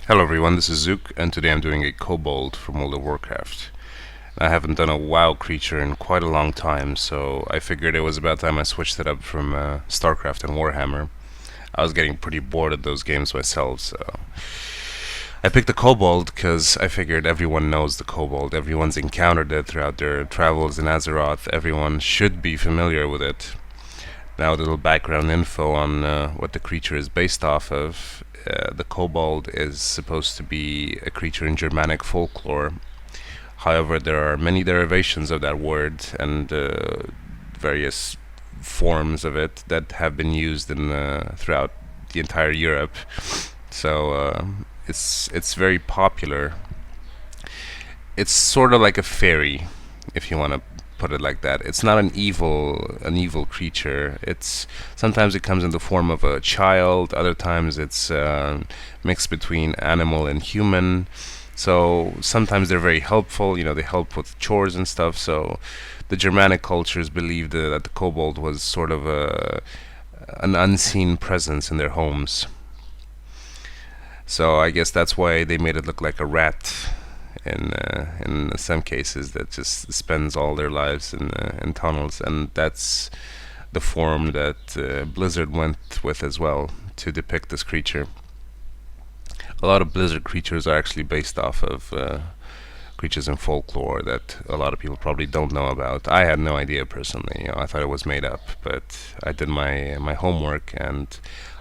Hello everyone, this is Zooc, and today I'm doing a Kobold from World of Warcraft. I haven't done a WoW creature in quite a long time, so I figured it was about time I switched it up from StarCraft and Warhammer. I was getting pretty bored of those games myself, so I picked the Kobold because I figured everyone knows the Kobold. Everyone's encountered it throughout their travels in Azeroth. Everyone should be familiar with it. Now, a little background info on what the creature is based off of. The Kobold is supposed to be a creature in Germanic folklore. However, there are many derivations of that word and various forms of it that have been used in throughout the entire Europe. So it's very popular. It's sort of like a fairy, if you want to put it like that. It's not an evil creature. It's sometimes it comes in the form of a child. Other times it's mixed between animal and human. So sometimes they're very helpful. They help with chores and stuff. So the Germanic cultures believed that the kobold was sort of an unseen presence in their homes. So I guess that's why they made it look like a rat in some cases that just spends all their lives in tunnels, and that's the form that Blizzard went with as well to depict this creature. A lot of Blizzard creatures are actually based off of creatures in folklore that a lot of people probably don't know about. I had no idea personally. I thought it was made up, but I did my homework and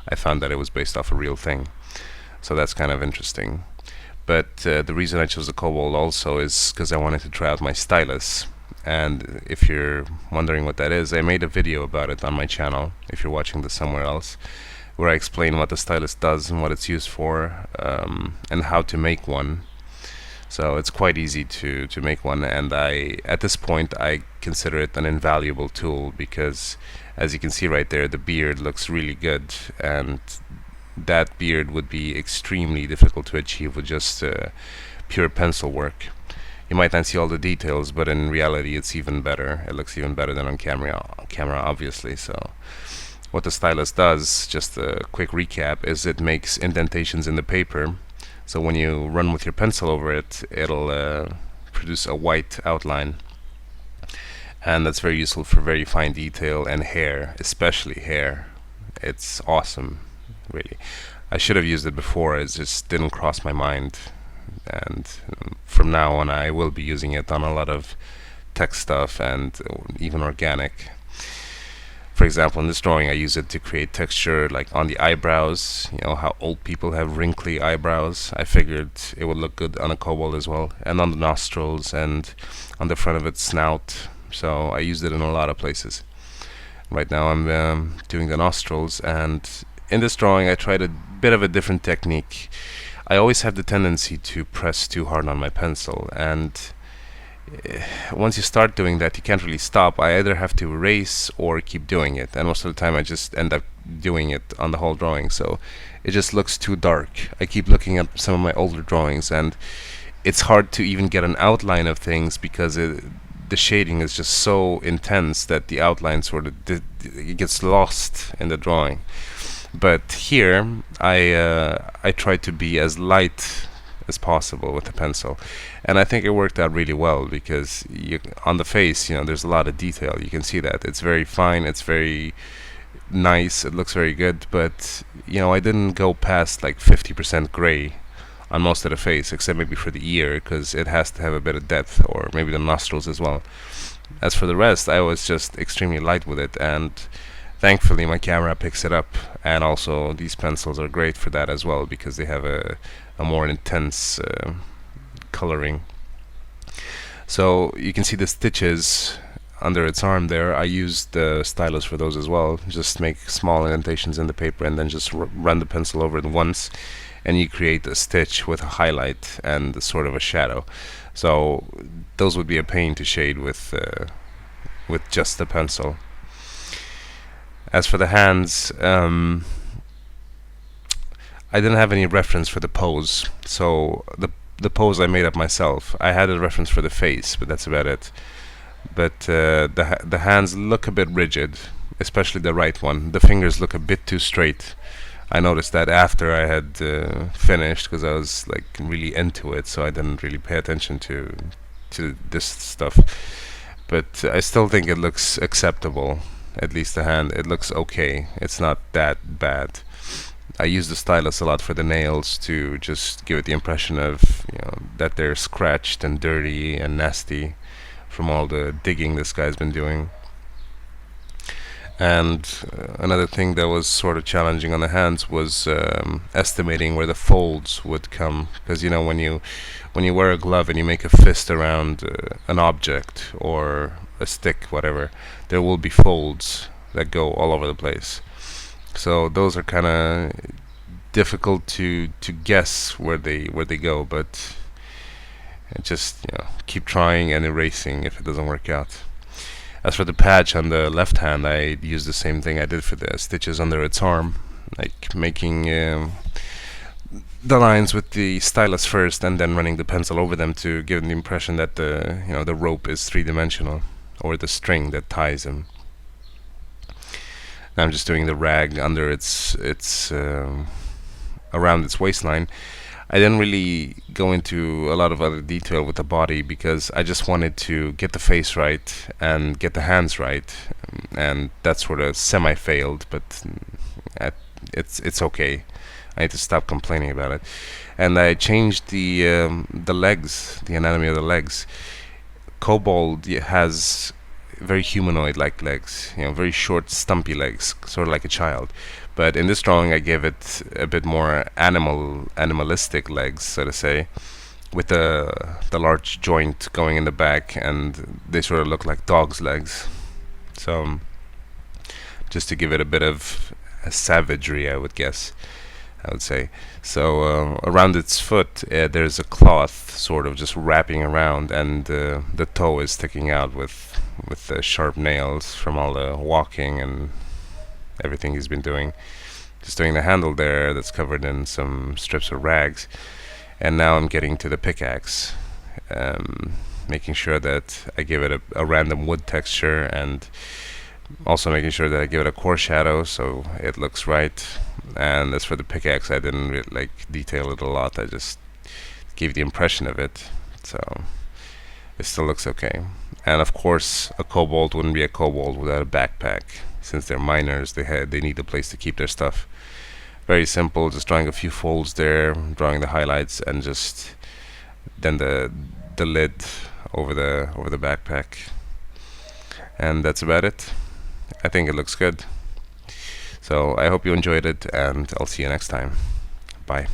I found that it was based off a real thing. So that's kind of interesting. But the reason I chose the Kobold also is because I wanted to try out my stylus. And if you're wondering what that is, I made a video about it on my channel, if you're watching this somewhere else, where I explain what the stylus does and what it's used for, and how to make one. So it's quite easy to make one, and at this point I consider it an invaluable tool because, as you can see right there, the beard looks really good, and that beard would be extremely difficult to achieve with just pure pencil work. You might not see all the details, but in reality it's even better. It looks even better than on camera obviously. So what the stylus does, just a quick recap, is it makes indentations in the paper. So when you run with your pencil over it, it'll produce a white outline. And that's very useful for very fine detail and hair, especially hair. It's awesome, really. I should have used it before, it just didn't cross my mind. And from now on I will be using it on a lot of tech stuff and even organic. For example, in this drawing I use it to create texture like on the eyebrows. You know how old people have wrinkly eyebrows? I figured it would look good on a kobold as well, and on the nostrils and on the front of its snout. So I used it in a lot of places. Right now I'm doing the nostrils, and in this drawing I tried a bit of a different technique. I always have the tendency to press too hard on my pencil, and once you start doing that you can't really stop. I either have to erase or keep doing it, and most of the time I just end up doing it on the whole drawing, so it just looks too dark. I keep looking at some of my older drawings and it's hard to even get an outline of things because the shading is just so intense that the outline sort of it gets lost in the drawing. But here I try to be as light as possible with the pencil, and I think it worked out really well because on the face, there's a lot of detail. You can see that it's very fine, it's very nice, it looks very good. But I didn't go past like 50% gray on most of the face, except maybe for the ear, because it has to have a bit of depth, or maybe the nostrils as well. As for the rest, I was just extremely light with it, and thankfully my camera picks it up, and also these pencils are great for that as well because they have a more intense coloring. So you can see the stitches under its arm there. I used the stylus for those as well. Just make small indentations in the paper and then just run the pencil over it once, and you create a stitch with a highlight and sort of a shadow. So those would be a pain to shade with just the pencil. As for the hands, I didn't have any reference for the pose, so the pose I made up myself. I had a reference for the face, but that's about it. But the hands look a bit rigid, especially the right one. The fingers look a bit too straight. I noticed that after I had finished, because I was like really into it, so I didn't really pay attention to this stuff. But I still think it looks acceptable. At least the hand, it looks okay. It's not that bad. I use the stylus a lot for the nails to just give it the impression of, that they're scratched and dirty and nasty from all the digging this guy's been doing. And another thing that was sort of challenging on the hands was estimating where the folds would come, because when you wear a glove and you make a fist around an object or a stick, whatever, there will be folds that go all over the place. So those are kind of difficult to guess where they go, but just keep trying and erasing if it doesn't work out. As for the patch on the left hand, I used the same thing I did for the stitches under its arm, like making the lines with the stylus first and then running the pencil over them to give the impression that the rope is three-dimensional, or the string that ties him. Now I'm just doing the rag under its around its waistline. I didn't really go into a lot of other detail with the body because I just wanted to get the face right and get the hands right, and that sort of semi-failed, but it's okay. I need to stop complaining about it. And I changed the legs, the anatomy of the legs. Kobold has very humanoid-like legs, very short, stumpy legs, sort of like a child. But in this drawing, I gave it a bit more animalistic legs, so to say, with the large joint going in the back, and they sort of look like dog's legs. So, just to give it a bit of a savagery, I would say. So around its foot, there's a cloth sort of just wrapping around, and the toe is sticking out with the sharp nails from all the walking and everything he's been doing. Just doing the handle there that's covered in some strips of rags. And now I'm getting to the pickaxe, making sure that I give it a random wood texture, and also making sure that I give it a core shadow so it looks right. And as for the pickaxe, I didn't really detail it a lot. I just gave the impression of it, so it still looks okay. And of course, a kobold wouldn't be a kobold without a backpack. Since they're miners, they need a place to keep their stuff. Very simple, just drawing a few folds there, drawing the highlights, and just then the lid over the backpack. And that's about it. I think it looks good. So I hope you enjoyed it, and I'll see you next time. Bye.